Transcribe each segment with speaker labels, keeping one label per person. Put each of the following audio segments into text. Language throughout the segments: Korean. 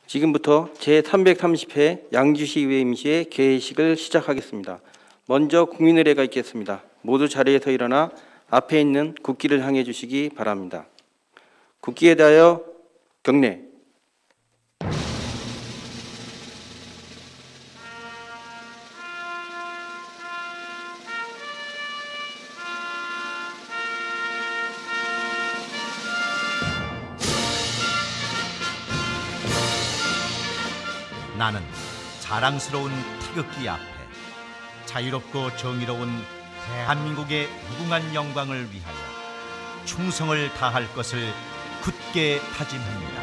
Speaker 1: 지금부터 제330회 양주시의회 임시회 개회식을 시작하겠습니다. 먼저 국민의례가 있겠습니다. 모두 자리에서 일어나 앞에 있는 국기를 향해 주시기 바랍니다. 국기에 대하여 경례.
Speaker 2: 나는 자랑스러운 태극기 앞에 자유롭고 정의로운 대한민국의 무궁한 영광을 위하여 충성을 다할 것을 굳게 다짐합니다.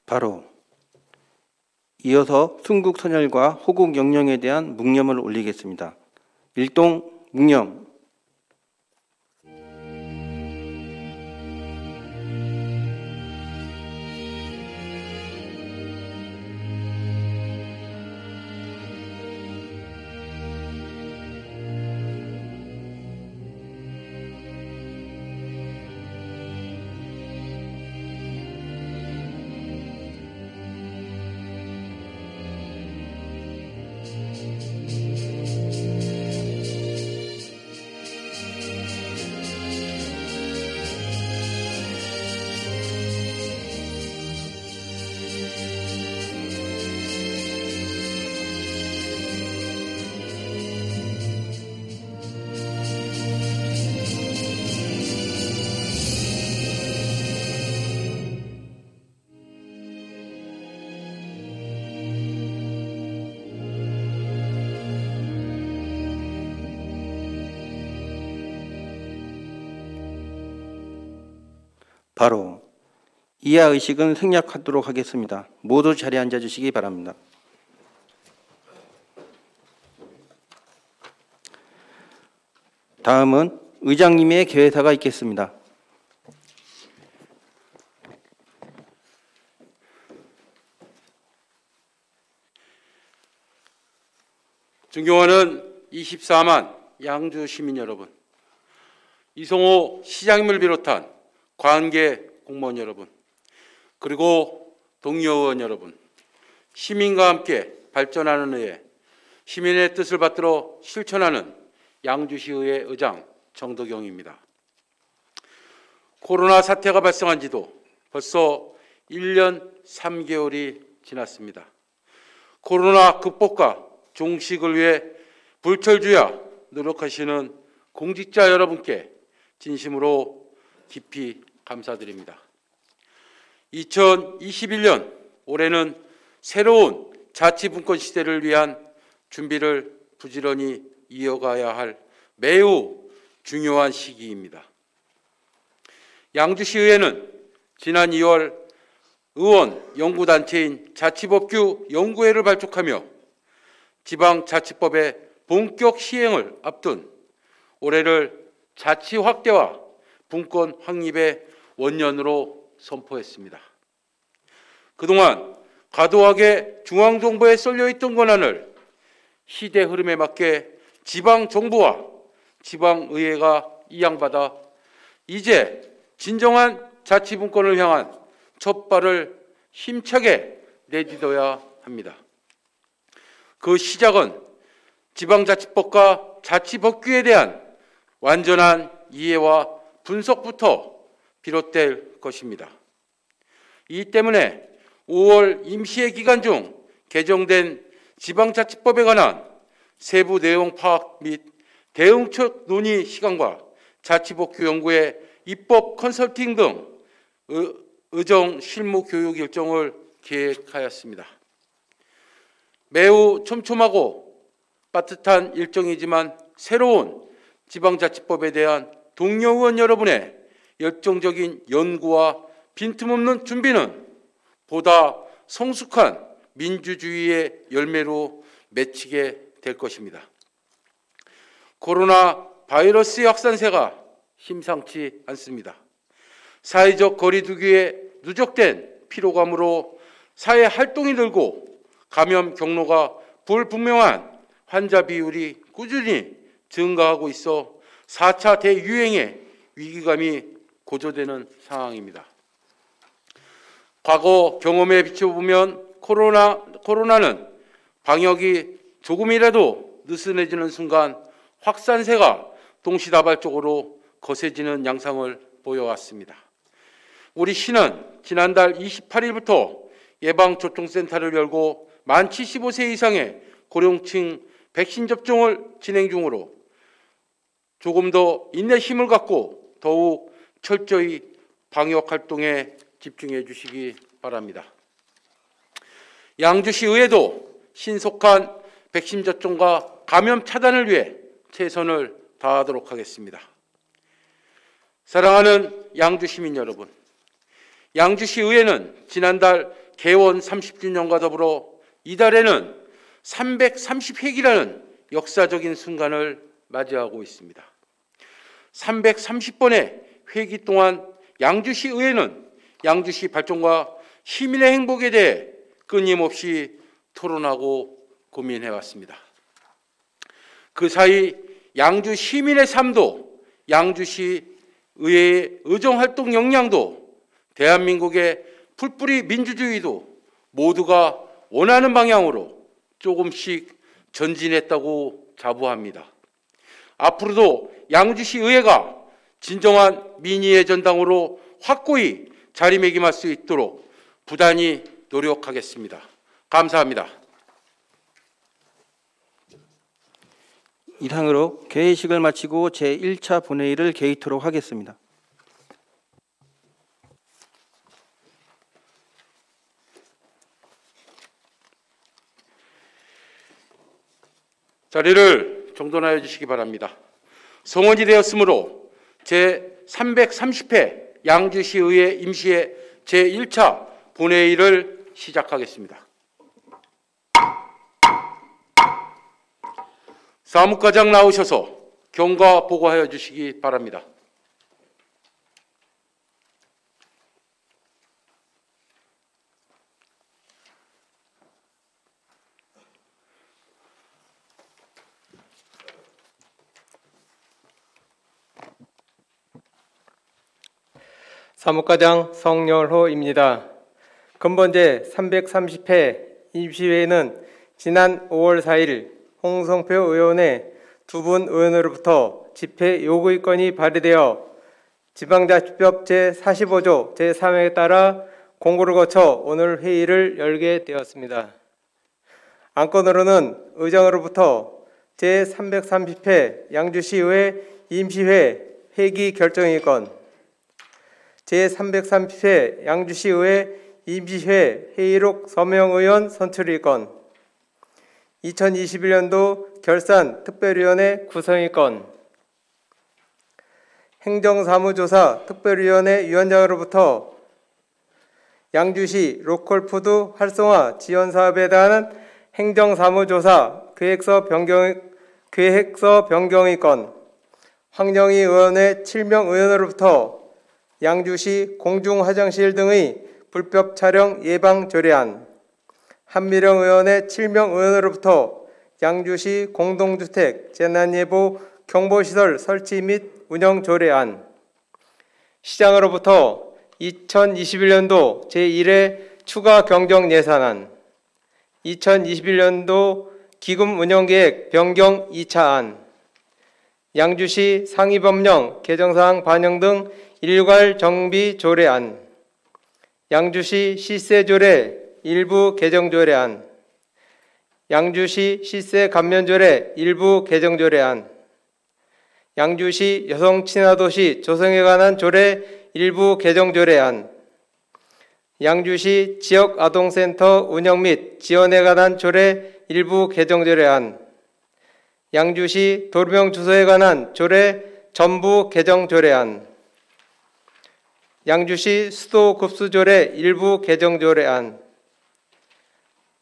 Speaker 1: 바로 이어서 순국선열과 호국영령에 대한 묵념을 올리겠습니다. 일동 묵념. 바로 이하 의식은 생략하도록 하겠습니다. 모두 자리에 앉아주시기 바랍니다. 다음은 의장님의 개회사가 있겠습니다.
Speaker 3: 존경하는 24만 양주 시민 여러분, 이성호 시장님을 비롯한 관계 공무원 여러분, 그리고 동료 의원 여러분, 시민과 함께 발전하는 의회, 시민의 뜻을 받들어 실천하는 양주시의회 의장 정덕영입니다. 코로나 사태가 발생한 지도 벌써 1년 3개월이 지났습니다. 코로나 극복과 종식을 위해 불철주야 노력하시는 공직자 여러분께 진심으로 깊이 감사드립니다. 2021년 올해는 새로운 자치분권 시대를 위한 준비를 부지런히 이어가야 할 매우 중요한 시기입니다. 양주시의회는 지난 2월 의원 연구단체인 자치법규 연구회를 발족하며 지방자치법의 본격 시행을 앞둔 올해를 자치 확대와 분권 확립의 원년으로 선포했습니다. 그동안 과도하게 중앙정부에 쏠려있던 권한을 시대 흐름에 맞게 지방정부와 지방의회가 이양받아 이제 진정한 자치분권을 향한 첫발을 힘차게 내딛어야 합니다. 그 시작은 지방자치법과 자치법규에 대한 완전한 이해와 분석부터 비롯될 것입니다. 이 때문에 5월 임시회 기간 중 개정된 지방자치법에 관한 세부 내용 파악 및 대응책 논의 시간과 자치법규 연구의 입법 컨설팅 등 의정 실무 교육 일정을 계획하였습니다. 매우 촘촘하고 빠듯한 일정이지만 새로운 지방자치법에 대한 동료 의원 여러분의 열정적인 연구와 빈틈없는 준비는 보다 성숙한 민주주의의 열매로 맺히게 될 것입니다. 코로나 바이러스의 확산세가 심상치 않습니다. 사회적 거리두기에 누적된 피로감으로 사회 활동이 늘고 감염 경로가 불분명한 환자 비율이 꾸준히 증가하고 있어 4차 대유행의 위기감이 고조되는 상황입니다. 과거 경험에 비춰보면 코로나는 방역이 조금이라도 느슨해지는 순간 확산세가 동시다발적으로 거세지는 양상을 보여왔습니다. 우리 시는 지난달 28일부터 예방접종센터를 열고 만 75세 이상의 고령층 백신 접종을 진행 중으로 조금 더 인내심을 갖고 더욱 철저히 방역 활동에 집중해 주시기 바랍니다. 양주시의회도 신속한 백신 접종과 감염 차단을 위해 최선을 다하도록 하겠습니다. 사랑하는 양주시민 여러분, 양주시의회는 지난달 개원 30주년과 더불어 이달에는 330회기라는 역사적인 순간을 맞이하고 있습니다. 330번의 회기 동안 양주시의회는 양주시 발전과 시민의 행복에 대해 끊임없이 토론하고 고민해왔습니다. 그 사이 양주 시민의 삶도, 양주시 의회의 의정활동 역량도, 대한민국의 풀뿌리 민주주의도 모두가 원하는 방향으로 조금씩 전진했다고 자부합니다. 앞으로도 양주시 의회가 진정한 민의의 전당으로 확고히 자리매김할 수 있도록 부단히 노력하겠습니다. 감사합니다.
Speaker 1: 이상으로 개회식을 마치고 제1차 본회의를 개의토록 하겠습니다.
Speaker 3: 자리를 정돈하여 주시기 바랍니다. 성원이 되었으므로 제330회 양주시의회 임시회 제1차 본회의를 시작하겠습니다. 사무과장 나오셔서 경과 보고하여 주시기 바랍니다.
Speaker 4: 사무과장 성열호입니다. 근본제 330회 임시회는 지난 5월 4일 홍성표 의원의 두 분 의원으로부터 집회 요구의건이 발의되어 지방자치법 제45조 제3회에 따라 공고를 거쳐 오늘 회의를 열게 되었습니다. 안건으로는 의장으로부터 제330회 양주시의회 임시회 회기 결정의건, 제330회 양주시의회 임시회 회의록 서명의원 선출의건, 2021년도 결산 특별위원회 구성의건, 행정사무조사 특별위원회 위원장으로부터 양주시 로컬푸드 활성화 지원사업에 대한 행정사무조사 계획서 변경의건, 황정희 의원의 7명 의원으로부터 양주시 공중화장실 등의 불법 촬영 예방 조례안, 한미령 의원의 7명 의원으로부터 양주시 공동주택 재난예보 경보시설 설치 및 운영 조례안, 시장으로부터 2021년도 제1회 추가 경정 예산안, 2021년도 기금 운영계획 변경 2차안, 양주시 상위법령 개정사항 반영 등 일괄 정비 조례안, 양주시 시세조례 일부 개정조례안, 양주시 시세 감면조례 일부 개정조례안, 양주시 여성친화도시 조성에 관한 조례 일부 개정조례안, 양주시 지역아동센터 운영 및 지원에 관한 조례 일부 개정조례안, 양주시 도로명 주소에 관한 조례 전부 개정조례안, 양주시 수도급수조례 일부 개정조례안,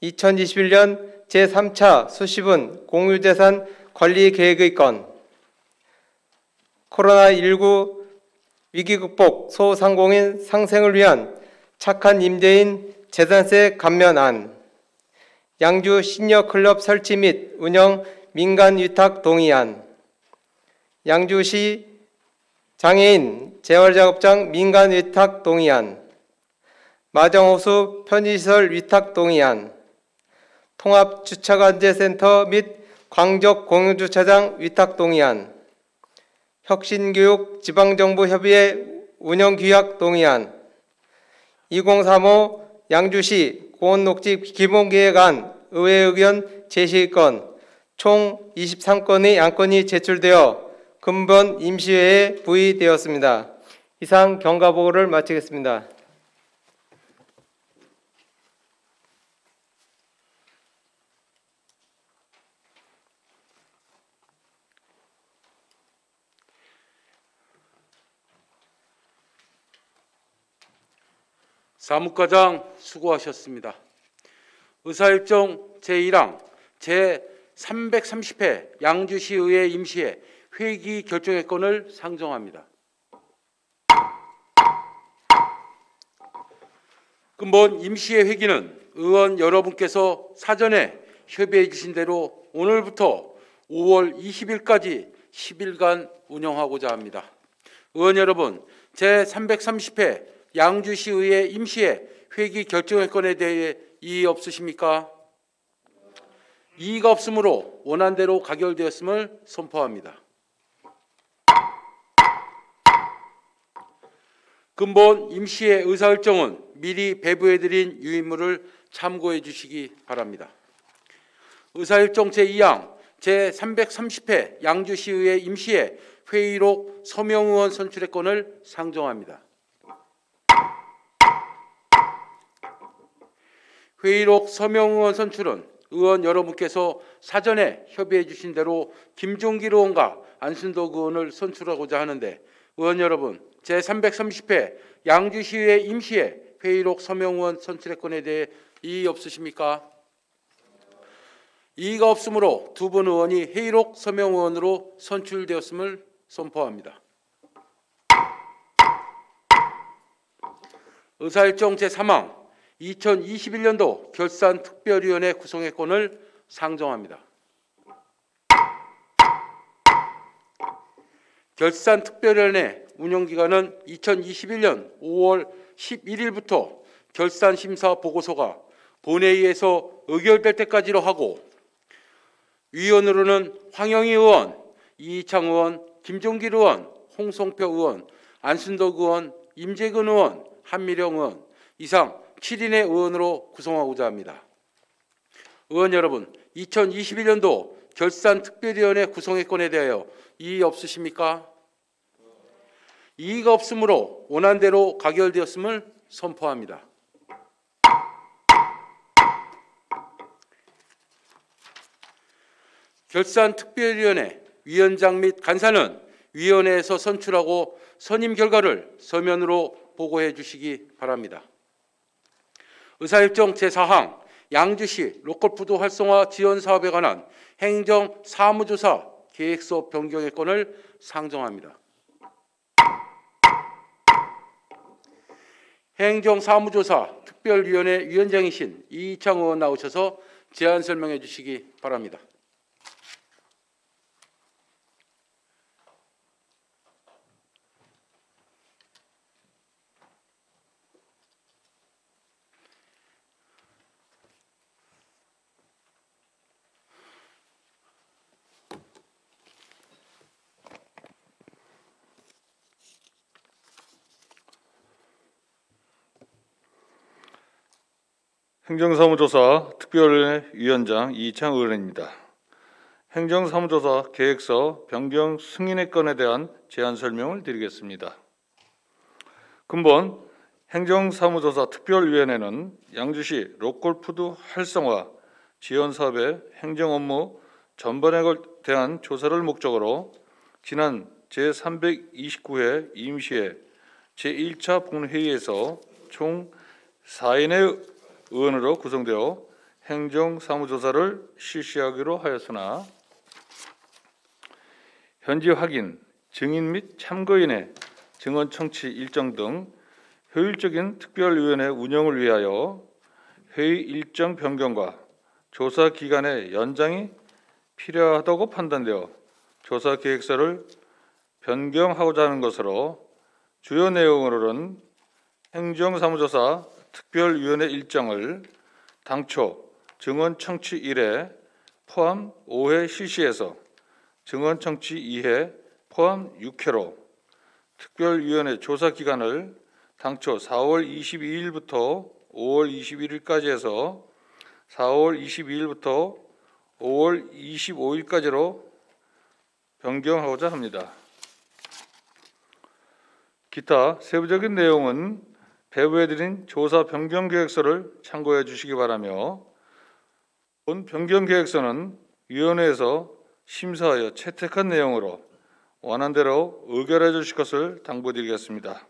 Speaker 4: 2021년 제3차 수시분 공유재산 관리계획의 건, 코로나19 위기 극복 소상공인 상생을 위한 착한 임대인 재산세 감면안, 양주 시니어클럽 설치 및 운영 민간 위탁 동의안, 양주시 장애인 재활작업장 민간 위탁 동의안, 마정호수 편의시설 위탁 동의안, 통합주차관제센터 및 광적 공유주차장 위탁 동의안, 혁신교육 지방정부협의회 운영규약 동의안, 2035 양주시 고온녹지 기본계획안 의회 의견 제시건 총 23건의 안건이 제출되어 금번 임시회에 부의되었습니다. 이상 경과보고를 마치겠습니다.
Speaker 3: 사무과장 수고하셨습니다. 의사일정 제1항 제330회 양주시의회 임시회 회기 결정의 건을 상정합니다. 근본 임시회 회기는 의원 여러분께서 사전에 협의해 주신 대로 오늘부터 5월 20일까지 10일간 운영하고자 합니다. 의원 여러분, 제330회 양주시의회 임시회 회기 결정의 건에 대해 이의 없으십니까? 이의가 없으므로 원안대로 가결되었음을 선포합니다. 근본 임시회 의사일정은 미리 배부해드린 유인물을 참고해 주시기 바랍니다. 의사일정 제2항 제330회 양주시의회 임시회 회의록 서명의원 선출의 건을 상정합니다. 회의록 서명의원 선출은 의원 여러분께서 사전에 협의해 주신 대로 김종길 의원과 안순덕 의원을 선출하고자 하는데, 의원 여러분, 제330회 양주시의회 임시회 회의록 서명의원 선출의 건에 대해 이의 없으십니까? 이의가 없으므로 두 분 의원이 회의록 서명의원으로 선출되었음을 선포합니다. 의사일정 제3항 2021년도 결산특별위원회 구성의 건을 상정합니다. 결산특별위원회 운영기간은 2021년 5월 11일부터 결산심사 보고서가 본회의에서 의결될 때까지로 하고, 위원으로는 황영희 의원, 이희창 의원, 김종길 의원, 홍성표 의원, 안순덕 의원, 임재근 의원, 한미령 의원 이상 7인의 의원으로 구성하고자 합니다. 의원 여러분, 2021년도 결산특별위원회 구성의 건에 대하여 이의 없으십니까? 이의가 없으므로 원안대로 가결되었음을 선포합니다. 결산특별위원회 위원장 및 간사는 위원회에서 선출하고 선임 결과를 서면으로 보고해 주시기 바랍니다. 의사일정 제4항 양주시 로컬푸드 활성화 지원 사업에 관한 행정 사무조사 계획서 변경의 건을 상정합니다. 행정사무조사 특별위원회 위원장이신 이희창 의원 나오셔서 제안 설명해 주시기 바랍니다.
Speaker 5: 행정사무조사 특별위원회 위원장 이창 의원입니다. 행정사무조사 계획서 변경 승인의 건에 대한 제안 설명을 드리겠습니다. 근본 행정사무조사 특별위원회는 양주시 로컬푸드 활성화 지원 사업의 행정 업무 전반에 대한 조사를 목적으로 지난 제329회 임시회 제1차 본회의에서 총 4인의 의원으로 구성되어 행정사무조사를 실시하기로 하였으나, 현지 확인, 증인 및 참고인의 증언 청취 일정 등 효율적인 특별위원회 운영을 위하여 회의 일정 변경과 조사 기간의 연장이 필요하다고 판단되어 조사 계획서를 변경하고자 하는 것으로 주요 내용으로는 행정사무조사 특별위원회 일정을 당초 증언 청취 1회 포함 5회 실시해서 증언 청취 2회 포함 6회로 특별위원회 조사 기간을 당초 4월 22일부터 5월 21일까지 해서 4월 22일부터 5월 25일까지로 변경하고자 합니다. 기타 세부적인 내용은 배부해드린 조사 변경 계획서를 참고해 주시기 바라며 본 변경 계획서는 위원회에서 심사하여 채택한 내용으로 원안대로 의결해 주실 것을 당부드리겠습니다.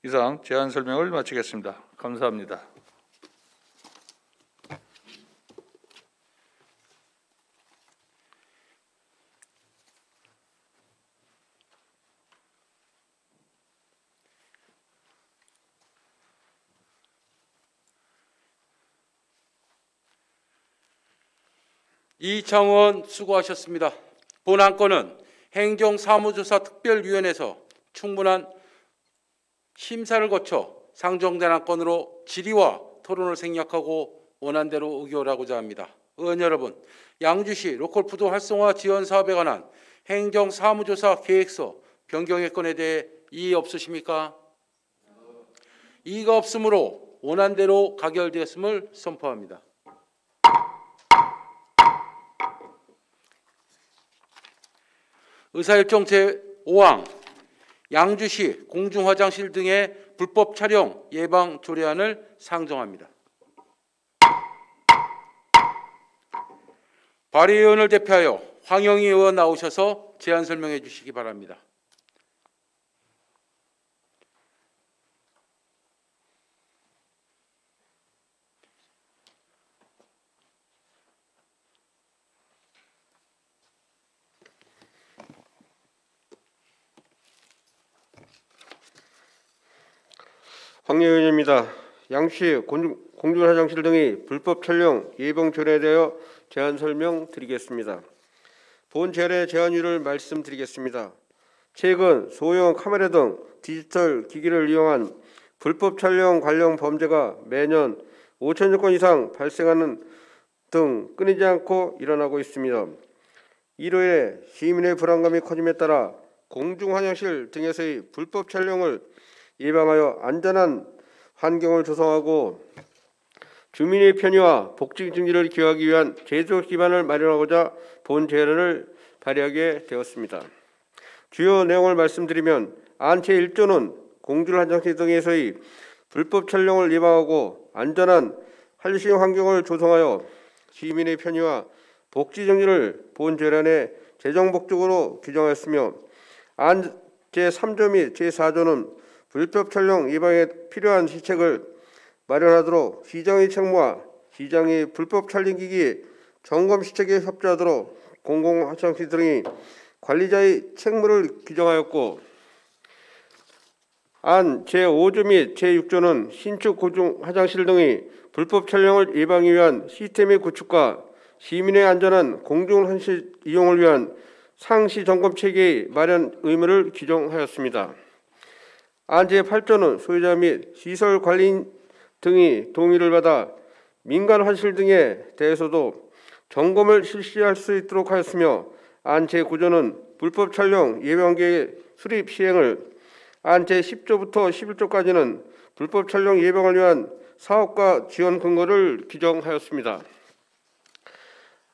Speaker 5: 이상 제안 설명을 마치겠습니다. 감사합니다.
Speaker 3: 이창원 수고하셨습니다. 본 안건은 행정사무조사 특별위원회에서 충분한 심사를 거쳐 상정된 안건으로 질의와 토론을 생략하고 원안대로 의결하고자 합니다. 의원 여러분, 양주시 로컬푸드 활성화 지원 사업에 관한 행정사무조사 계획서 변경의 건에 대해 이의 없으십니까? 이의가 없으므로 원안대로 가결되었음을 선포합니다. 의사일정 제5항 양주시 공중화장실 등의 불법 촬영 예방 조례안을 상정합니다. 발의의원을 대표하여 황영희 의원 나오셔서 제안 설명해 주시기 바랍니다.
Speaker 6: 황의원입니다. 양주시 공중화장실 등의 불법 촬영 예방 조례에 대하여 제안 설명드리겠습니다. 본 조례 제안율을 말씀드리겠습니다. 최근 소형 카메라 등 디지털 기기를 이용한 불법 촬영 관련 범죄가 매년 5천여 건 이상 발생하는 등 끊이지 않고 일어나고 있습니다. 이로 인해 시민의 불안감이 커짐에 따라 공중화장실 등에서의 불법 촬영을 예방하여 안전한 환경을 조성하고 주민의 편의와 복지 증진을 기하기 위한 제도 기반을 마련하고자 본 제안을 발의하게 되었습니다. 주요 내용을 말씀드리면 안 제1조는 공중화장실 등에서의 불법 촬영을 예방하고 안전한 활신 환경을 조성하여 시민의 편의와 복지 증진을 본 제안에 재정 목적으로 규정하였으며 안 제3조 및 제4조는 불법 촬영 예방에 필요한 시책을 마련하도록 시장의 책무와 시장의 불법 촬영기기 점검 시책에 협조하도록 공공화장실 등의 관리자의 책무를 규정하였고, 안 제5조 및 제6조는 신축 공중화장실 등의 불법 촬영을 예방하기 위한 시스템의 구축과 시민의 안전한 공중화장실 이용을 위한 상시 점검 체계의 마련 의무를 규정하였습니다. 안 제8조는 소유자 및 시설 관리인 등이 동의를 받아 민간 화장실 등에 대해서도 점검을 실시할 수 있도록 하였으며, 안 제9조는 불법 촬영 예방계획 수립 시행을, 안 제10조부터 11조까지는 불법 촬영 예방을 위한 사업과 지원 근거를 규정하였습니다.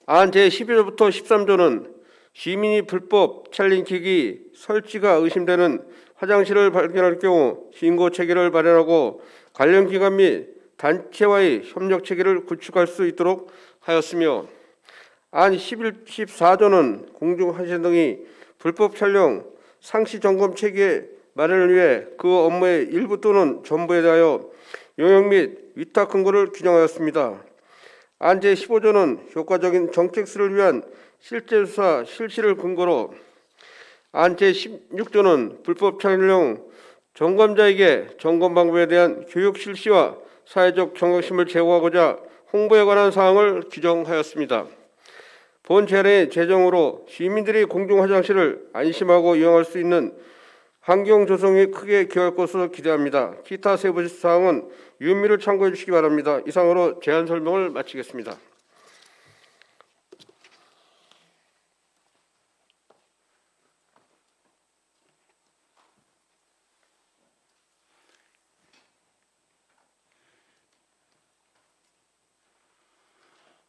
Speaker 6: 안 제12조부터 13조는 시민이 불법 촬영기기 설치가 의심되는 화장실을 발견할 경우 신고 체계를 마련하고 관련 기관 및 단체와의 협력 체계를 구축할 수 있도록 하였으며, 안 14조는 공중화장실 등의 불법 촬영 상시 점검 체계 마련을 위해 그 업무의 일부 또는 전부에 대하여 용역 및 위탁 근거를 규정하였습니다. 안 제15조는 효과적인 정책수를 위한 실제 수사 실시를 근거로, 안 제16조는 불법 촬영 점검자에게 점검 방법에 대한 교육 실시와 사회적 경각심을 제고하고자 홍보에 관한 사항을 규정하였습니다. 본 제안의 제정으로 시민들이 공중 화장실을 안심하고 이용할 수 있는 환경 조성에 크게 기여할 것으로 기대합니다. 기타 세부 사항은 유의미를 참고해 주시기 바랍니다. 이상으로 제안 설명을 마치겠습니다.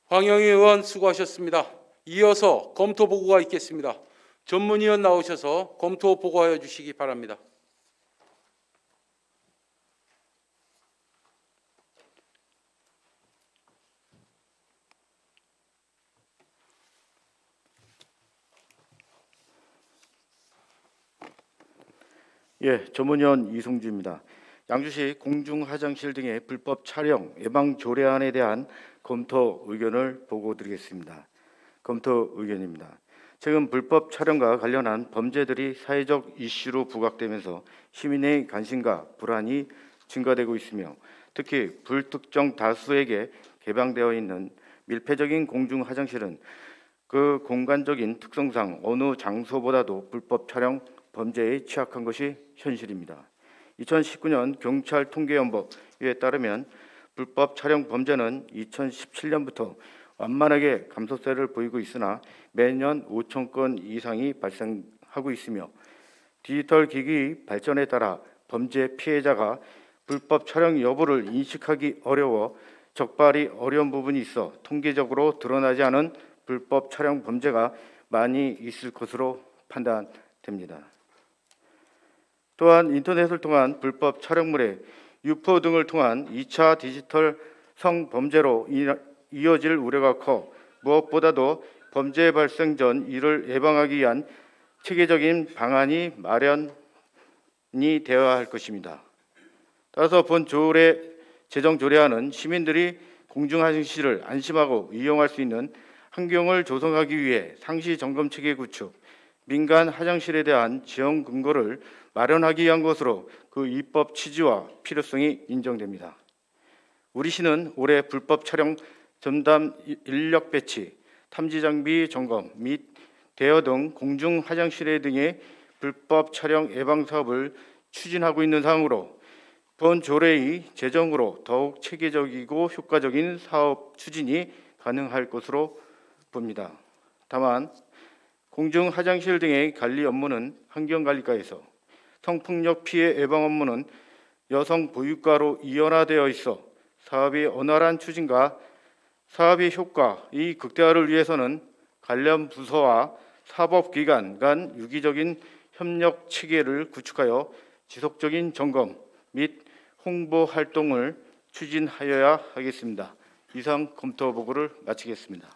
Speaker 3: 황영희 의원 수고하셨습니다. 이어서 검토 보고가 있겠습니다. 전문위원 나오셔서 검토 보고하여 주시기 바랍니다.
Speaker 7: 예, 전문위원 이승주입니다. 양주시 공중화장실 등의 불법 촬영 예방 조례안에 대한 검토 의견을 보고드리겠습니다. 검토 의견입니다. 최근 불법 촬영과 관련한 범죄들이 사회적 이슈로 부각되면서 시민의 관심과 불안이 증가되고 있으며 특히 불특정 다수에게 개방되어 있는 밀폐적인 공중화장실은 그 공간적인 특성상 어느 장소보다도 불법 촬영 범죄에 취약한 것이 현실입니다. 2019년 경찰 통계연법에 따르면 불법 촬영 범죄는 2017년부터 완만하게 감소세를 보이고 있으나 매년 5천 건 이상이 발생하고 있으며 디지털 기기 발전에 따라 범죄 피해자가 불법 촬영 여부를 인식하기 어려워 적발이 어려운 부분이 있어 통계적으로 드러나지 않은 불법 촬영 범죄가 많이 있을 것으로 판단됩니다. 또한 인터넷을 통한 불법 촬영물의 유포 등을 통한 2차 디지털 성범죄로 이어질 우려가 커 무엇보다도 범죄 발생 전 이를 예방하기 위한 체계적인 방안이 마련이 되어야 할 것입니다. 따라서 본 제정 조례안은 시민들이 공중화장실을 안심하고 이용할 수 있는 환경을 조성하기 위해 상시 점검 체계 구축, 민간 화장실에 대한 지원 근거를 마련하기 위한 것으로 그 입법 취지와 필요성이 인정됩니다. 우리 시는 올해 불법 촬영 전담 인력 배치, 탐지 장비 점검 및 대여 등 공중 화장실 등의 불법 촬영 예방 사업을 추진하고 있는 사항으로 본 조례의 제정으로 더욱 체계적이고 효과적인 사업 추진이 가능할 것으로 봅니다. 다만 공중 화장실 등의 관리 업무는 환경관리과에서, 성폭력 피해 예방 업무는 여성 보육과로 이원화되어 있어 사업의 원활한 추진과 사업의 효과의 극대화를 위해서는 관련 부서와 사법기관 간 유기적인 협력 체계를 구축하여 지속적인 점검 및 홍보 활동을 추진하여야 하겠습니다. 이상 검토 보고를 마치겠습니다.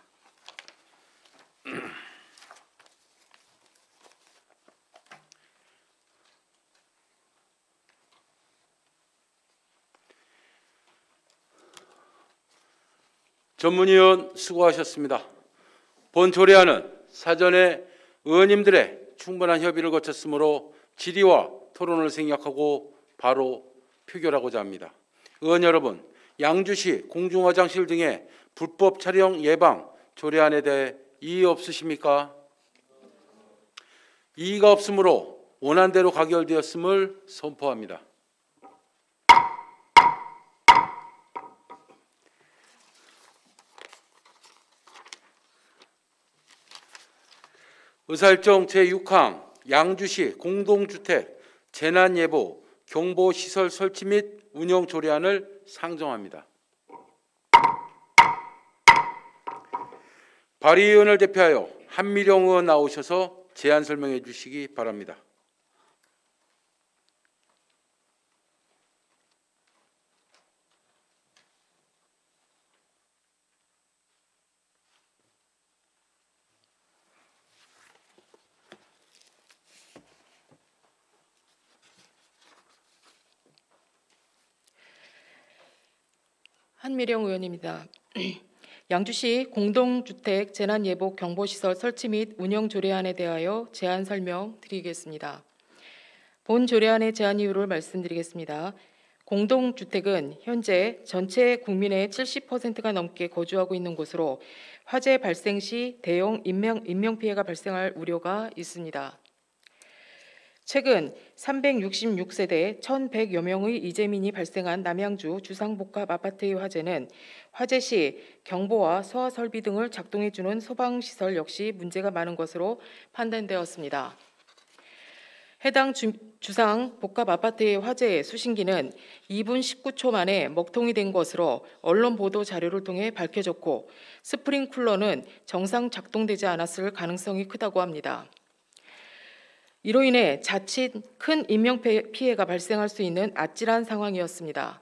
Speaker 3: 전문위원 수고하셨습니다. 본 조례안은 사전에 의원님들의 충분한 협의를 거쳤으므로 질의와 토론을 생략하고 바로 표결하고자 합니다. 의원 여러분, 양주시 공중화장실 등의 불법 촬영 예방 조례안에 대해 이의 없으십니까? 이의가 없으므로 원안대로 가결되었음을 선포합니다. 의사일정 제6항 양주시 공동주택 재난예보 경보시설 설치 및 운영 조례안을 상정합니다. 발의의원을 대표하여 한미령 의원 나오셔서 제안 설명해 주시기 바랍니다.
Speaker 8: 한미령 의원입니다. 양주시 공동주택 재난예보 경보시설 설치 및 운영 조례안에 대하여 제안 설명드리겠습니다. 본 조례안의 제안 이유를 말씀드리겠습니다. 공동주택은 현재 전체 국민의 70%가 넘게 거주하고 있는 곳으로 화재 발생 시 대형 인명피해가 발생할 우려가 있습니다. 최근 366세대 1,100여 명의 이재민이 발생한 남양주 주상복합 아파트의 화재는 화재 시 경보와 소화 설비 등을 작동해주는 소방시설 역시 문제가 많은 것으로 판단되었습니다. 해당 주상 복합 아파트의 화재 수신기는 2분 19초 만에 먹통이 된 것으로 언론 보도 자료를 통해 밝혀졌고 스프링쿨러는 정상 작동되지 않았을 가능성이 크다고 합니다. 이로 인해 자칫 큰 인명피해가 발생할 수 있는 아찔한 상황이었습니다.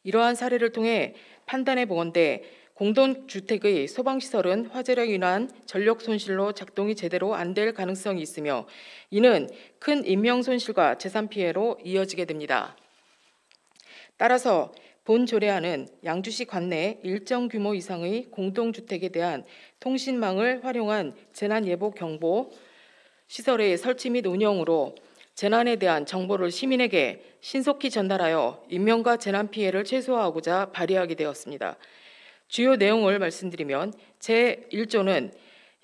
Speaker 8: 이러한 사례를 통해 판단해 보건대 공동주택의 소방시설은 화재로 인한 전력 손실로 작동이 제대로 안 될 가능성이 있으며 이는 큰 인명 손실과 재산 피해로 이어지게 됩니다. 따라서 본 조례안은 양주시 관내 일정 규모 이상의 공동주택에 대한 통신망을 활용한 재난예보 경보 시설의 설치 및 운영으로 재난에 대한 정보를 시민에게 신속히 전달하여 인명과 재난 피해를 최소화하고자 발의하게 되었습니다. 주요 내용을 말씀드리면 제1조는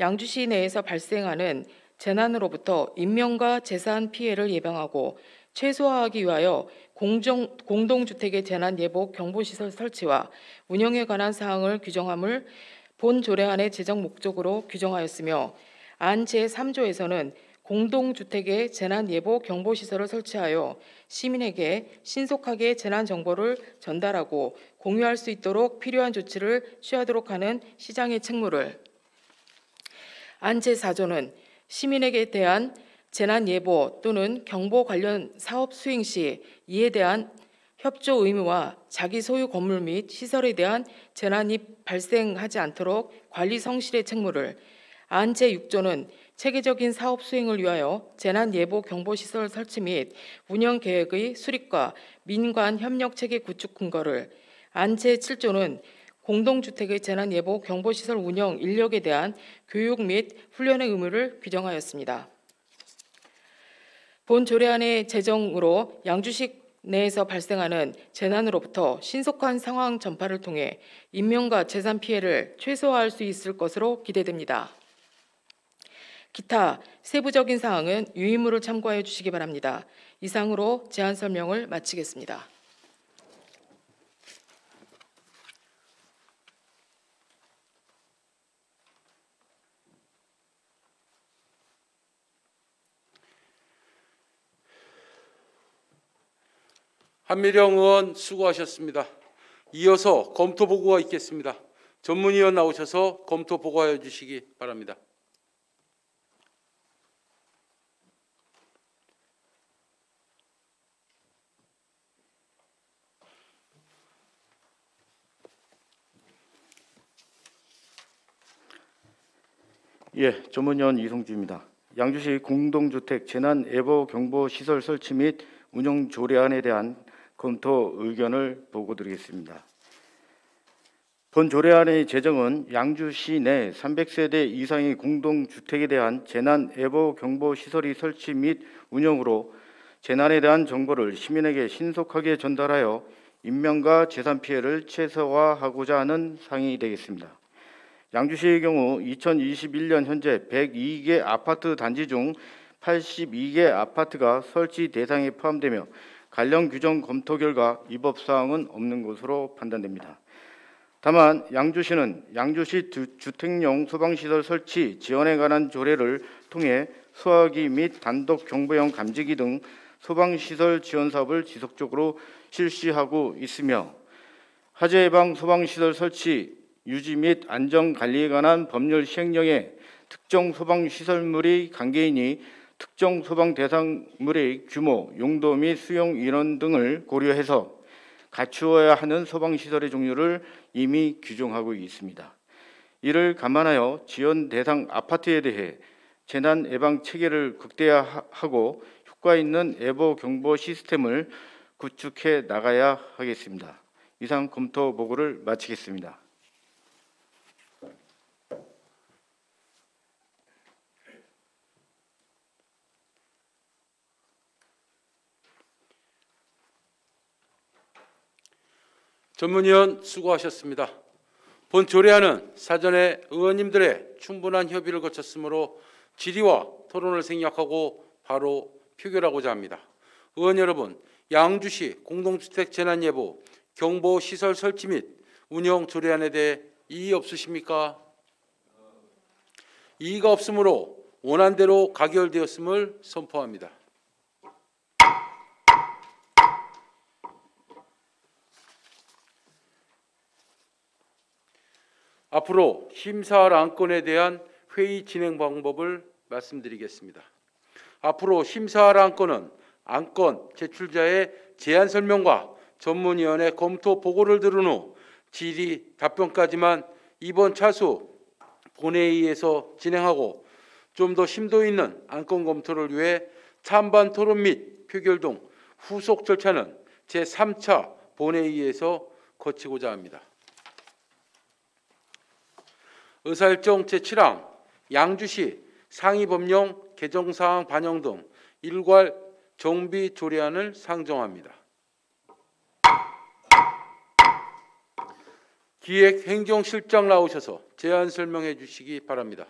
Speaker 8: 양주시 내에서 발생하는 재난으로부터 인명과 재산 피해를 예방하고 최소화하기 위하여 공동주택의 재난예보 경보시설 설치와 운영에 관한 사항을 규정함을 본 조례안의 제정 목적으로 규정하였으며 안 제3조에서는 공동주택의 재난예보 경보시설을 설치하여 시민에게 신속하게 재난정보를 전달하고 공유할 수 있도록 필요한 조치를 취하도록 하는 시장의 책무를, 안 제4조는 시민에게 대한 재난예보 또는 경보 관련 사업 수행 시 이에 대한 협조 의무와 자기 소유 건물 및 시설에 대한 재난이 발생하지 않도록 관리 성실의 책무를, 안 제6조는 체계적인 사업 수행을 위하여 재난예보 경보시설 설치 및 운영 계획의 수립과 민관 협력 체계 구축 근거를, 안 제7조는 공동주택의 재난예보 경보시설 운영 인력에 대한 교육 및 훈련의 의무를 규정하였습니다. 본 조례안의 제정으로 양주시 내에서 발생하는 재난으로부터 신속한 상황 전파를 통해 인명과 재산 피해를 최소화할 수 있을 것으로 기대됩니다. 기타 세부적인 사항은 유의물을 참고하여 주시기 바랍니다. 이상으로 제안 설명을 마치겠습니다.
Speaker 3: 한미령 의원 수고하셨습니다. 이어서 검토 보고가 있겠습니다. 전문위원 나오셔서 검토 보고하여 주시기 바랍니다.
Speaker 7: 예, 전문위원 이성주입니다. 양주시 공동주택 재난예보 경보 시설 설치 및 운영 조례안에 대한 검토 의견을 보고드리겠습니다. 본 조례안의 제정은 양주시 내 300세대 이상의 공동주택에 대한 재난예보 경보 시설이 설치 및 운영으로 재난에 대한 정보를 시민에게 신속하게 전달하여 인명과 재산 피해를 최소화하고자 하는 사항이 되겠습니다. 양주시의 경우 2021년 현재 102개 아파트 단지 중 82개 아파트가 설치 대상에 포함되며 관련 규정 검토 결과 위법 사항은 없는 것으로 판단됩니다. 다만 양주시는 양주시 주택용 소방시설 설치 지원에 관한 조례를 통해 소화기 및 단독 경보용 감지기 등 소방시설 지원 사업을 지속적으로 실시하고 있으며 화재 예방 소방시설 설치 유지 및 안전 관리에 관한 법률 시행령에 특정 소방시설물의 관계인이 특정 소방 대상물의 규모, 용도 및 수용 인원 등을 고려해서 갖추어야 하는 소방시설의 종류를 이미 규정하고 있습니다. 이를 감안하여 지원 대상 아파트에 대해 재난 예방 체계를 극대화하고 효과 있는 예보 경보 시스템을 구축해 나가야 하겠습니다. 이상 검토 보고를 마치겠습니다.
Speaker 3: 전문위원 수고하셨습니다. 본 조례안은 사전에 의원님들의 충분한 협의를 거쳤으므로 질의와 토론을 생략하고 바로 표결하고자 합니다. 의원 여러분, 양주시 공동주택 재난예보 경보시설 설치 및 운영 조례안에 대해 이의 없으십니까? 이의가 없으므로 원안대로 가결되었음을 선포합니다. 앞으로 심사할 안건에 대한 회의 진행 방법을 말씀드리겠습니다. 앞으로 심사할 안건은 안건 제출자의 제안 설명과 전문위원회 검토 보고를 들은 후 질의 답변까지만 이번 차수 본회의에서 진행하고 좀 더 심도 있는 안건 검토를 위해 찬반 토론 및 표결 등 후속 절차는 제3차 본회의에서 거치고자 합니다. 의사일정 제7항 양주시 상위법령 개정사항 반영 등 일괄 정비 조례안을 상정합니다. 기획행정실장 나오셔서 제안 설명해 주시기 바랍니다.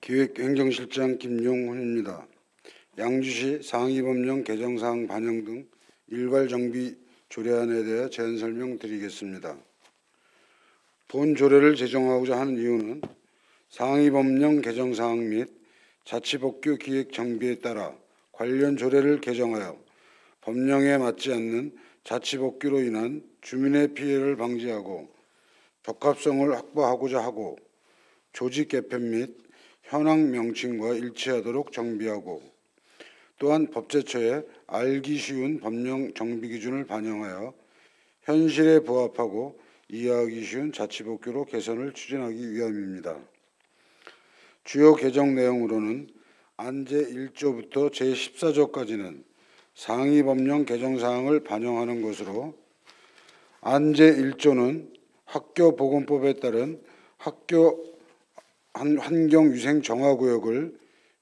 Speaker 9: 기획행정실장 김용훈입니다. 양주시 상위법령 개정사항 반영 등 일괄 정비 조례안에 대해 제안 설명드리겠습니다. 본 조례를 제정하고자 하는 이유는 상위법령 개정사항 및 자치법규 기획 정비에 따라 관련 조례를 개정하여 법령에 맞지 않는 자치법규로 인한 주민의 피해를 방지하고 적합성을 확보하고자 하고 조직 개편 및 현황 명칭과 일치하도록 정비하고 또한 법제처에 알기 쉬운 법령 정비 기준을 반영하여 현실에 부합하고 이해하기 쉬운 자치법규로 개선을 추진하기 위함입니다. 주요 개정 내용으로는 안제 1조부터 제14조까지는 상위법령 개정사항을 반영하는 것으로 안제 1조는 학교보건법에 따른 학교 환경위생 정화구역을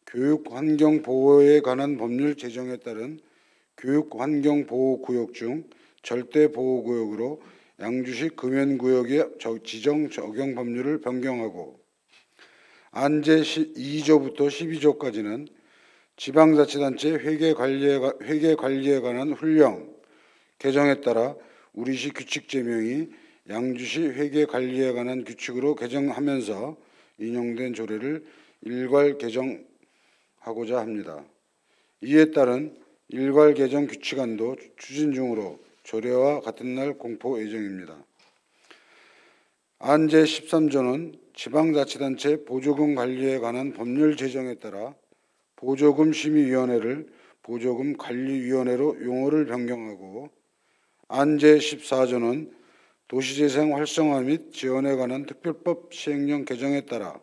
Speaker 9: 교육환경보호에 관한 법률 제정에 따른 교육환경보호구역 중 절대보호구역으로 양주시 금연구역의 지정 적용 법률을 변경하고 안제 2조부터 12조까지는 지방자치단체 회계관리에 관한 훈령 개정에 따라 우리시 규칙 제명이 양주시 회계관리에 관한 규칙으로 개정하면서 인용된 조례를 일괄 개정하고자 합니다. 이에 따른 일괄 개정 규칙안도 추진 중으로 조례와 같은 날 공포 예정입니다. 안제 13조는 지방자치단체 보조금 관리에 관한 법률 제정에 따라 보조금 심의위원회를 보조금 관리위원회로 용어를 변경하고 안제 14조는 도시재생 활성화 및 지원에 관한 특별법 시행령 개정에 따라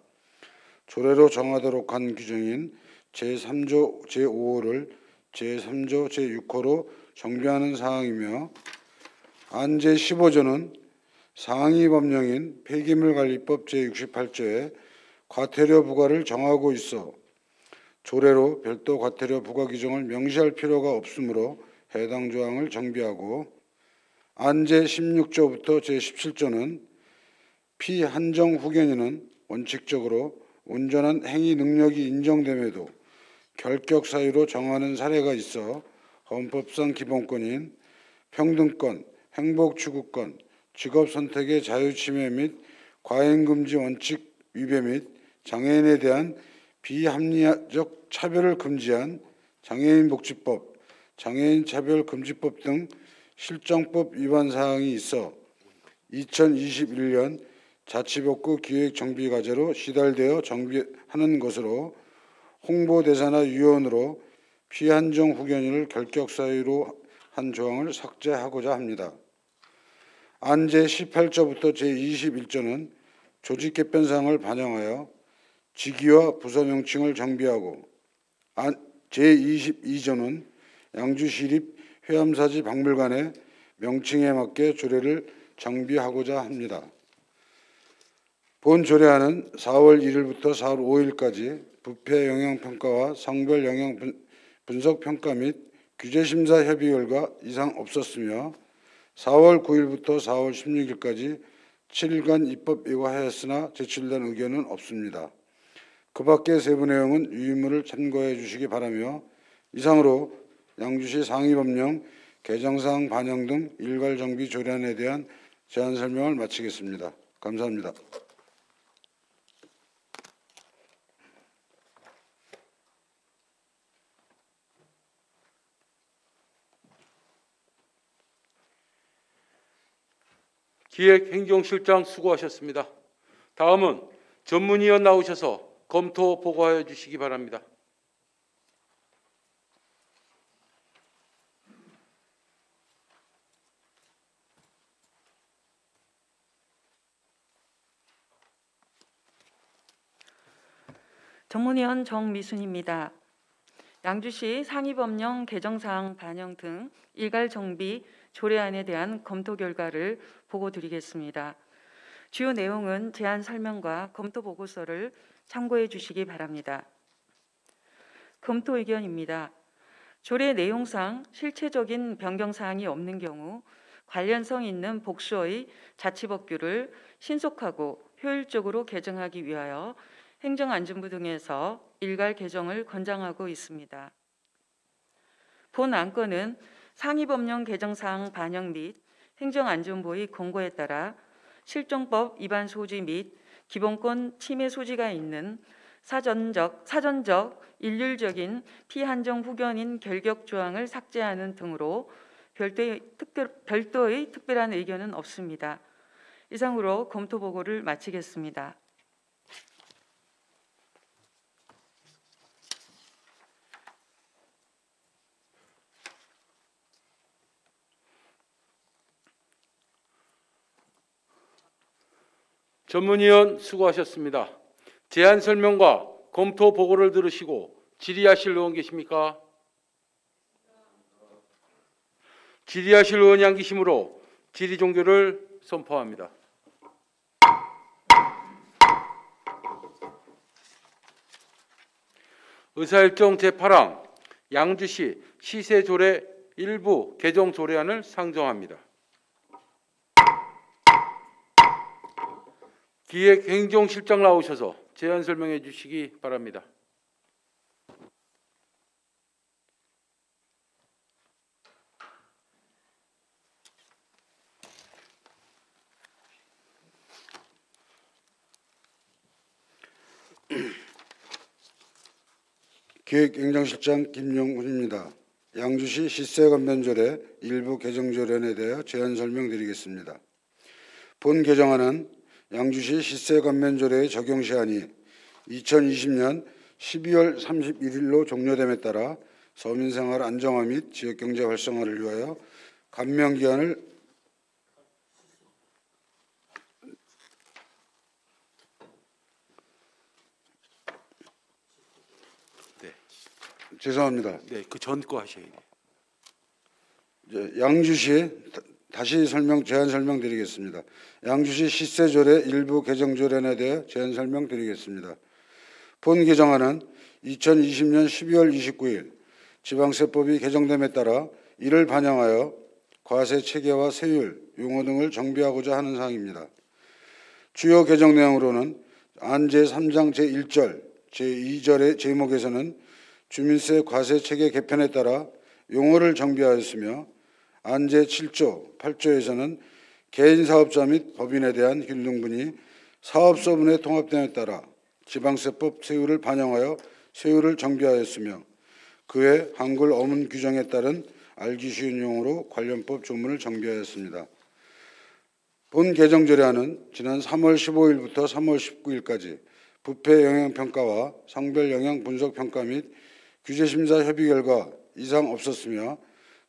Speaker 9: 조례로 정하도록 한 규정인 제3조 제5호를 제3조 제6호로 정비하는 사항이며 안제 15조는 상위법령인 폐기물관리법 제68조에 과태료 부과를 정하고 있어 조례로 별도 과태료 부과 규정을 명시할 필요가 없으므로 해당 조항을 정비하고 안제 16조부터 제17조는 피한정 후견인은 원칙적으로 온전한 행위 능력이 인정됨에도 결격 사유로 정하는 사례가 있어 헌법상 기본권인 평등권, 행복 추구권, 직업 선택의 자유 침해 및 과잉 금지 원칙 위배 및 장애인에 대한 비합리적 차별을 금지한 장애인복지법, 장애인차별금지법 등 실정법 위반 사항이 있어 2021년 자치법규 기획정비과제로 시달되어 정비하는 것으로 홍보대사나 위원으로 피한정 후견인을 결격 사유로 한 조항을 삭제하고자 합니다. 안제 18조부터 제21조는 조직 개편 사항을 반영하여 직위와 부서 명칭을 정비하고 제22조는 양주시립 회암사지 박물관의 명칭에 맞게 조례를 정비하고자 합니다. 본 조례안은 4월 1일부터 4월 5일까지 부패 영향평가와 성별 영향 분석 평가 및 규제 심사 협의 결과 이상 없었으며 4월 9일부터 4월 16일까지 7일간 입법 예고하였으나 제출된 의견은 없습니다. 그 밖의 세부 내용은 유인물을 참고해 주시기 바라며 이상으로 양주시 상위법령 개정사항 반영 등 일괄 정비 조례안에 대한 제안 설명을 마치겠습니다. 감사합니다.
Speaker 3: 기획행정실장 수고하셨습니다. 다음은 전문위원 나오셔서 검토 보고하여 주시기 바랍니다.
Speaker 10: 전문위원 정미순입니다. 양주시 상위법령 개정사항 반영 등 일괄 정비 조례안에 대한 검토 결과를 보고드리겠습니다. 주요 내용은 제안 설명과 검토 보고서를 참고해 주시기 바랍니다. 검토 의견입니다. 조례 내용상 실체적인 변경 사항이 없는 경우 관련성 있는 복수의 자치법규를 신속하고 효율적으로 개정하기 위하여 행정안전부 등에서 일괄 개정을 권장하고 있습니다. 본 안건은 상위법령 개정사항 반영 및 행정안전부의 권고에 따라 실정법 위반 소지 및 기본권 침해 소지가 있는 사전적 일률적인 피한정 후견인 결격 조항을 삭제하는 등으로 별도의 특별한 의견은 없습니다. 이상으로 검토 보고를 마치겠습니다.
Speaker 3: 전문위원 수고하셨습니다. 제안 설명과 검토 보고를 들으시고 질의하실 의원 계십니까? 질의하실 의원이 안 계시므로 질의 종결을 선포합니다. 의사일정 제8항 양주시 시세조례 일부 개정 조례안을 상정합니다. 기획행정실장 나오셔서 제안 설명해 주시기 바랍니다.
Speaker 9: 기획행정실장 김용훈입니다. 양주시 시세감면조례 일부 개정조례안에 대하여 제안 설명드리겠습니다. 본 개정안은 양주시 시세감면조례의 적용 시한이 2020년 12월 31일로 종료됨에 따라 서민생활 안정화 및 지역경제 활성화를 위하여 감면기한을 죄송합니다.
Speaker 3: 네, 그 전 거 하셔야 돼요.
Speaker 9: 양주시 다시 제안 설명드리겠습니다. 양주시 시세조례 일부 개정조례안에 대해 제안 설명드리겠습니다. 본 개정안은 2020년 12월 29일 지방세법이 개정됨에 따라 이를 반영하여 과세 체계와 세율, 용어 등을 정비하고자 하는 사항입니다. 주요 개정 내용으로는 안 제3장 제1절, 제2절의 제목에서는 주민세 과세 체계 개편에 따라 용어를 정비하였으며 안 제7조, 8조에서는 개인사업자 및 법인에 대한 균등분이 사업소분에 통합됨에 따라 지방세법 세율을 반영하여 세율을 정비하였으며 그 외 한글 어문 규정에 따른 알기 쉬운 용어로 관련법 조문을 정비하였습니다. 본 개정조례안은 지난 3월 15일부터 3월 19일까지 부패 영향평가와 성별 영향 분석평가 및 규제심사 협의 결과 이상 없었으며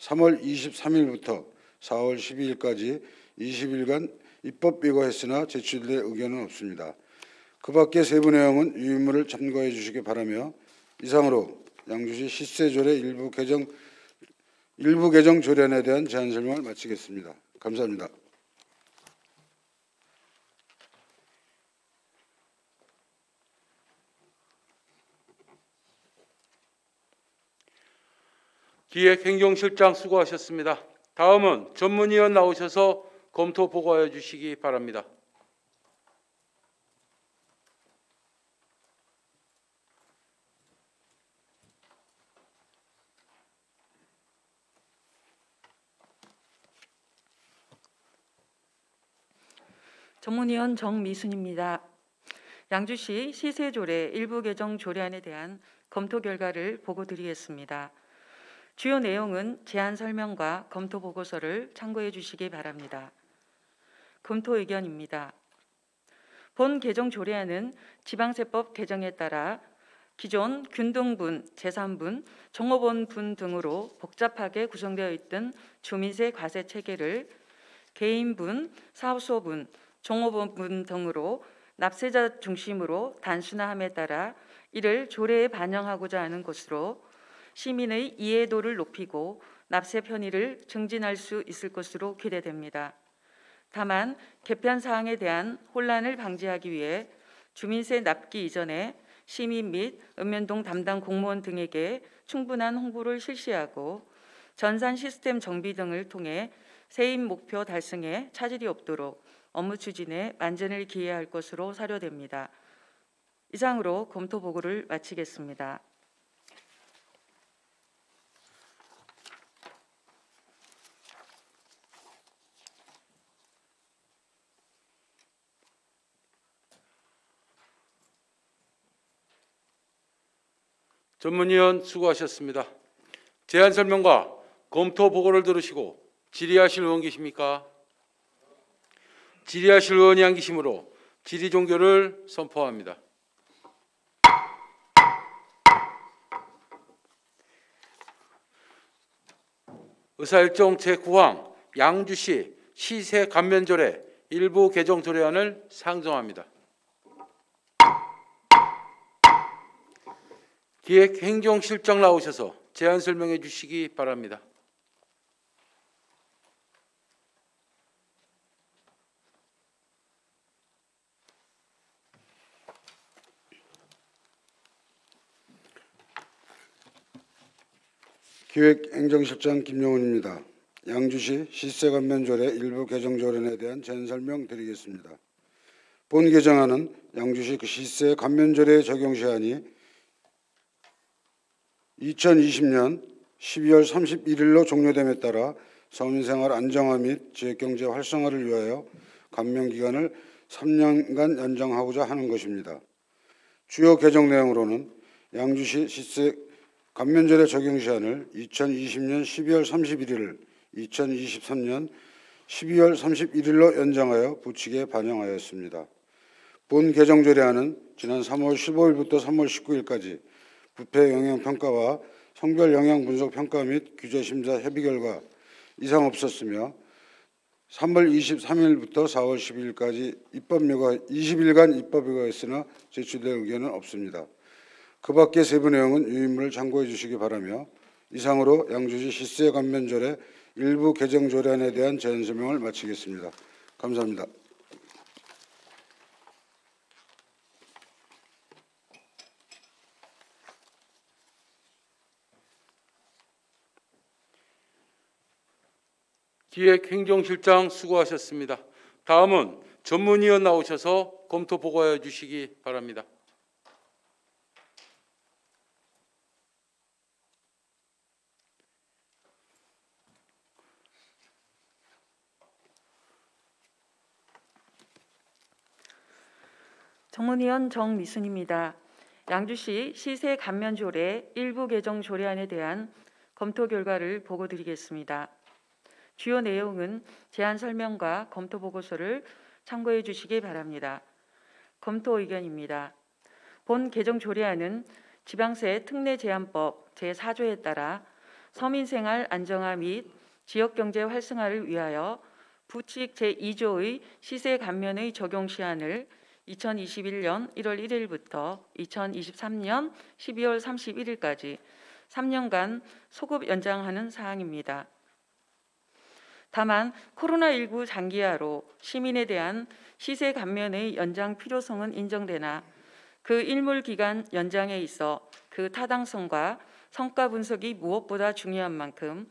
Speaker 9: 3월 23일부터 4월 12일까지 20일간 입법 예고했으나 제출될 의견은 없습니다. 그 밖의 세부 내용은 유인물을 참고해 주시기 바라며 이상으로 양주시 시세조례 일부 개정 일부 개정 조례안에 대한 제안 설명을 마치겠습니다. 감사합니다.
Speaker 3: 기획행정실장 수고하셨습니다. 다음은 전문위원 나오셔서 검토 보고하여 주시기 바랍니다.
Speaker 10: 전문위원 정미순입니다. 양주시 시세조례 일부 개정 조례안에 대한 검토 결과를 보고드리겠습니다. 주요 내용은 제안 설명과 검토 보고서를 참고해 주시기 바랍니다. 검토 의견입니다. 본 개정 조례안은 지방세법 개정에 따라 기존 균등분, 제3분, 종업원분 등으로 복잡하게 구성되어 있던 주민세 과세 체계를 개인분, 사업소분, 종업원분 등으로 납세자 중심으로 단순화함에 따라 이를 조례에 반영하고자 하는 것으로 시민의 이해도를 높이고 납세 편의를 증진할 수 있을 것으로 기대됩니다. 다만 개편 사항에 대한 혼란을 방지하기 위해 주민세 납기 이전에 시민 및 읍면동 담당 공무원 등에게 충분한 홍보를 실시하고 전산 시스템 정비 등을 통해 세입 목표 달성에 차질이 없도록 업무 추진에 만전을 기해할 것으로 사료됩니다. 이상으로 검토 보고를 마치겠습니다.
Speaker 3: 전문위원 수고하셨습니다. 제안 설명과 검토 보고를 들으시고 질의하실 의원 계십니까? 질의하실 의원이 안 계시므로 질의 종결을 선포합니다. 의사일정 제9항 양주시 시세 감면조례 일부 개정 조례안을 상정합니다. 기획행정실장 나오셔서 제안 설명해 주시기 바랍니다.
Speaker 9: 기획행정실장 김용훈입니다. 양주시 시세 감면조례 일부 개정 조례안에 대한 제안 설명 드리겠습니다. 본 개정안은 양주시 시세 감면조례 적용 시한이 2020년 12월 31일로 종료됨에 따라 서민생활 안정화 및 지역경제 활성화를 위하여 감면기간을 3년간 연장하고자 하는 것입니다. 주요 개정 내용으로는 양주시 시세 감면조례 적용 시한을 2020년 12월 31일을 2023년 12월 31일로 연장하여 부칙에 반영하였습니다. 본 개정 조례안은 지난 3월 15일부터 3월 19일까지 부패 영향 평가와 성별 영향 분석 평가 및 규제 심사 협의 결과 이상 없었으며 3월 23일부터 4월 12일까지 20일간 입법유가였으나 제출될 의견은 없습니다. 그 밖의 세부 내용은 유인물을 참고해 주시기 바라며 이상으로 양주시 시세 감면조례 일부 개정 조례안에 대한 제안 설명을 마치겠습니다. 감사합니다.
Speaker 3: 기획행정실장 수고하셨습니다. 다음은 전문위원 나오셔서 검토 보고해 주시기 바랍니다.
Speaker 10: 전문위원 정미순입니다. 양주시 시세 감면조례 일부 개정 조례안에 대한 검토 결과를 보고드리겠습니다. 주요 내용은 제안 설명과 검토 보고서를 참고해 주시기 바랍니다. 검토 의견입니다. 본 개정 조례안은 지방세 특례제한법 제4조에 따라 서민생활 안정화 및 지역경제 활성화를 위하여 부칙 제2조의 시세 감면의 적용 시한을 2021년 1월 1일부터 2023년 12월 31일까지 3년간 소급 연장하는 사항입니다. 다만 코로나19 장기화로 시민에 대한 시세 감면의 연장 필요성은 인정되나 그 일몰 기간 연장에 있어 그 타당성과 성과 분석이 무엇보다 중요한 만큼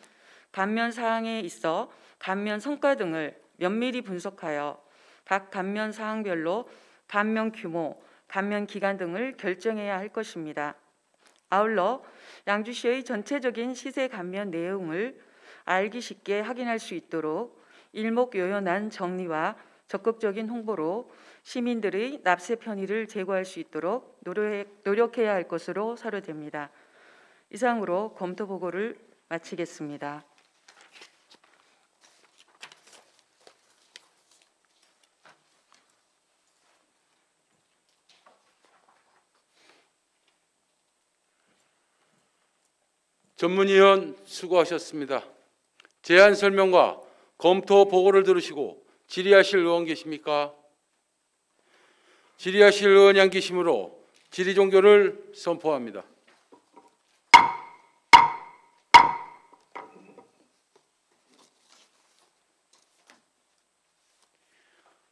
Speaker 10: 감면 사항에 있어 감면 성과 등을 면밀히 분석하여 각 감면 사항별로 감면 규모, 감면 기간 등을 결정해야 할 것입니다. 아울러 양주시의 전체적인 시세 감면 내용을 알기 쉽게 확인할 수 있도록 일목요연한 정리와 적극적인 홍보로 시민들의 납세 편의를 제고할 수 있도록 노력해야 할 것으로 사료됩니다. 이상으로 검토 보고를 마치겠습니다.
Speaker 3: 전문위원 수고하셨습니다. 제안 설명과 검토 보고를 들으시고 질의하실 의원 계십니까? 질의하실 의원이 안 계시므로 질의 종결을 선포합니다.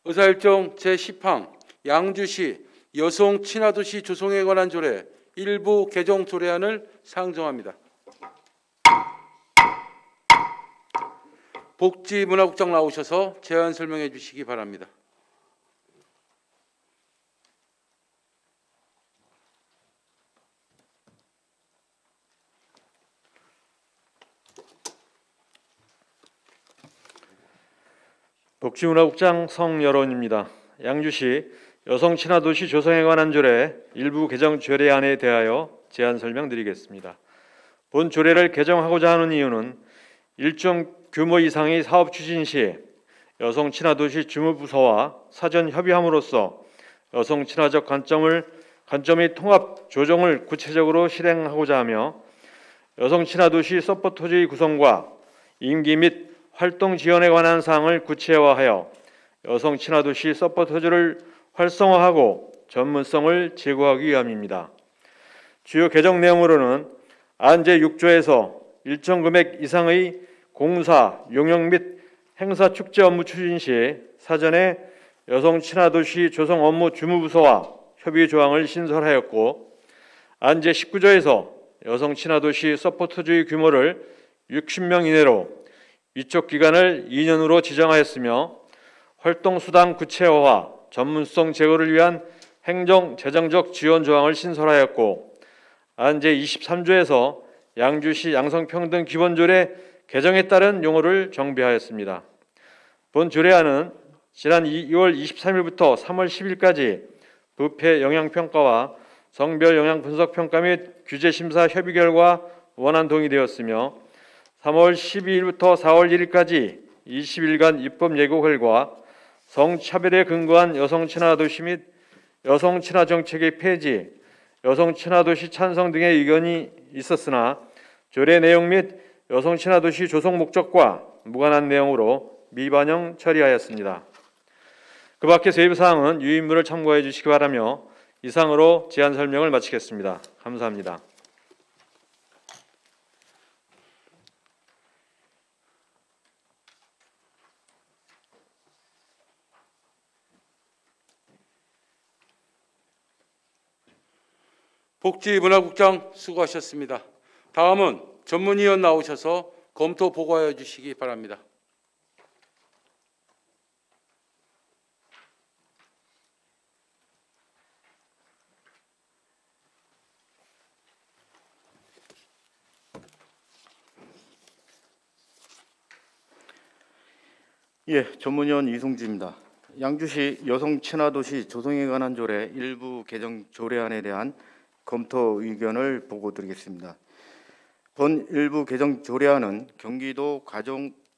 Speaker 3: 의사일정 제10항 양주시 여성 친화도시 조성에 관한 조례 일부 개정 조례안을 상정합니다. 복지문화국장 나오셔서 제안 설명해 주시기 바랍니다.
Speaker 5: 복지문화국장 성여론입니다. 양주시 여성 친화도시 조성에 관한 조례 일부 개정 조례안에 대하여 제안 설명드리겠습니다. 본 조례를 개정하고자 하는 이유는 일정 규모 이상의 사업 추진 시 여성 친화도시 주무부서와 사전 협의함으로써 여성 친화적 관점의 통합 조정을 구체적으로 실행하고자 하며 여성 친화도시 서포터즈의 구성과 임기 및 활동 지원에 관한 사항을 구체화하여 여성 친화도시 서포터즈를 활성화하고 전문성을 제고하기 위함입니다. 주요 개정 내용으로는 안 제6조에서 일정 금액 이상의 공사, 용역 및 행사 축제 업무 추진 시 사전에 여성 친화도시 조성 업무 주무부서와 협의 조항을 신설하였고, 안 제19조에서 여성 친화도시 서포터즈의 규모를 60명 이내로 위촉 기간을 2년으로 지정하였으며 활동 수단 구체화와 전문성 제고를 위한 행정 재정적 지원 조항을 신설하였고, 안 제23조에서 양주시 양성평등 기본조례 개정에 따른 용어를 정비하였습니다. 본 조례안은 지난 2월 23일부터 3월 10일까지 부패 영향평가와 성별 영향 분석평가 및 규제심사 협의 결과 원안 동의되었으며 3월 12일부터 4월 1일까지 20일간 입법 예고 결과 성차별에 근거한 여성 친화 도시 및 여성 친화 정책의 폐지, 여성 친화 도시 찬성 등의 의견이 있었으나 조례 내용 및 여성 친화 도시 조성 목적과 무관한 내용으로 미반영 처리하였습니다. 그 밖의 세부 사항은 유인물을 참고해 주시기 바라며 이상으로 제안 설명을 마치겠습니다. 감사합니다.
Speaker 3: 복지문화국장 수고하셨습니다. 다음은 전문위원 나오셔서 검토 보고하여 주시기 바랍니다.
Speaker 7: 예, 전문위원 이승주입니다. 양주시 여성 친화도시 조성에 관한 조례 일부 개정 조례안에 대한 검토 의견을 보고드리겠습니다. 본 일부 개정 조례안은 경기도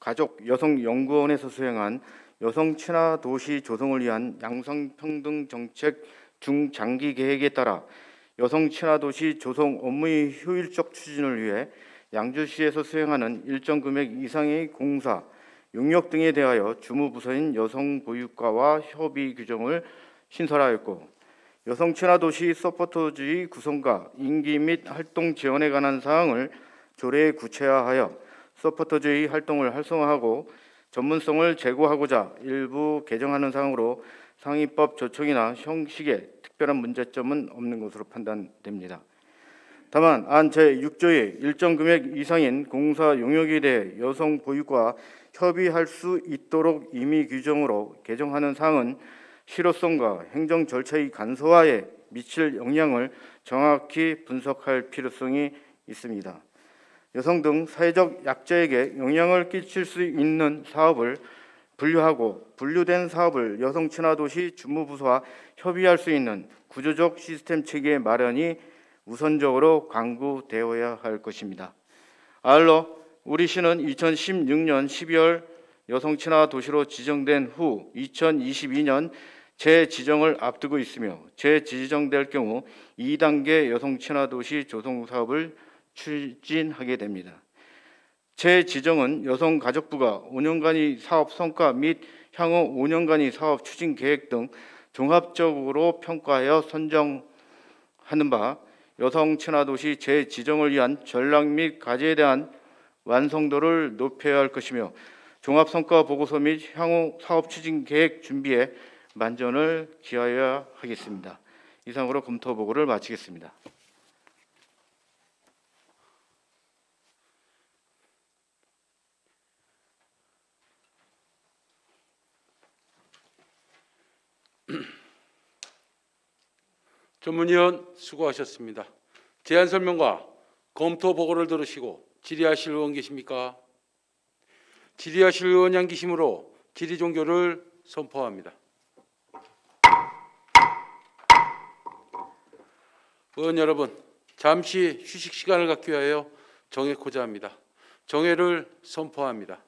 Speaker 7: 가족여성연구원에서 수행한 여성 친화도시 조성을 위한 양성평등 정책 중장기 계획에 따라 여성 친화도시 조성 업무의 효율적 추진을 위해 양주시에서 수행하는 일정 금액 이상의 공사, 용역 등에 대하여 주무부서인 여성보육과와 협의 규정을 신설하였고, 여성 친화 도시 서포터주의 구성과 임기 및 활동 지원에 관한 사항을 조례에 구체화하여 서포터주의 활동을 활성화하고 전문성을 제고하고자 일부 개정하는 사항으로 상위법 조촉이나 형식에 특별한 문제점은 없는 것으로 판단됩니다. 다만 안 제6조의 일정 금액 이상인 공사 용역에 대해 여성 보육과 협의할 수 있도록 임의 규정으로 개정하는 사항은 실효성과 행정 절차의 간소화에 미칠 영향을 정확히 분석할 필요성이 있습니다. 여성 등 사회적 약자에게 영향을 끼칠 수 있는 사업을 분류하고 분류된 사업을 여성 친화 도시 주무부서와 협의할 수 있는 구조적 시스템 체계 마련이 우선적으로 강구되어야 할 것입니다. 아울러 우리 시는 2016년 12월 여성 친화 도시로 지정된 후 2022년 재지정을 앞두고 있으며 재지정될 경우 2단계 여성 친화 도시 조성 사업을 추진하게 됩니다. 재지정은 여성가족부가 5년간의 사업 성과 및 향후 5년간의 사업 추진 계획 등 종합적으로 평가하여 선정하는 바 여성 친화 도시 재지정을 위한 전략 및 과제에 대한 완성도를 높여야 할 것이며 종합 성과 보고서 및 향후 사업 추진 계획 준비에 만전을 기하여야 하겠습니다. 이상으로 검토 보고를 마치겠습니다.
Speaker 3: 전문위원 수고하셨습니다. 제안 설명과 검토 보고를 들으시고 질의하실 의원 계십니까? 질의하실 의원이 안 계시므로 질의 종결을 선포합니다. 의원 여러분, 잠시 휴식 시간을 갖기 위하여 정회코자 합니다. 정회를 선포합니다.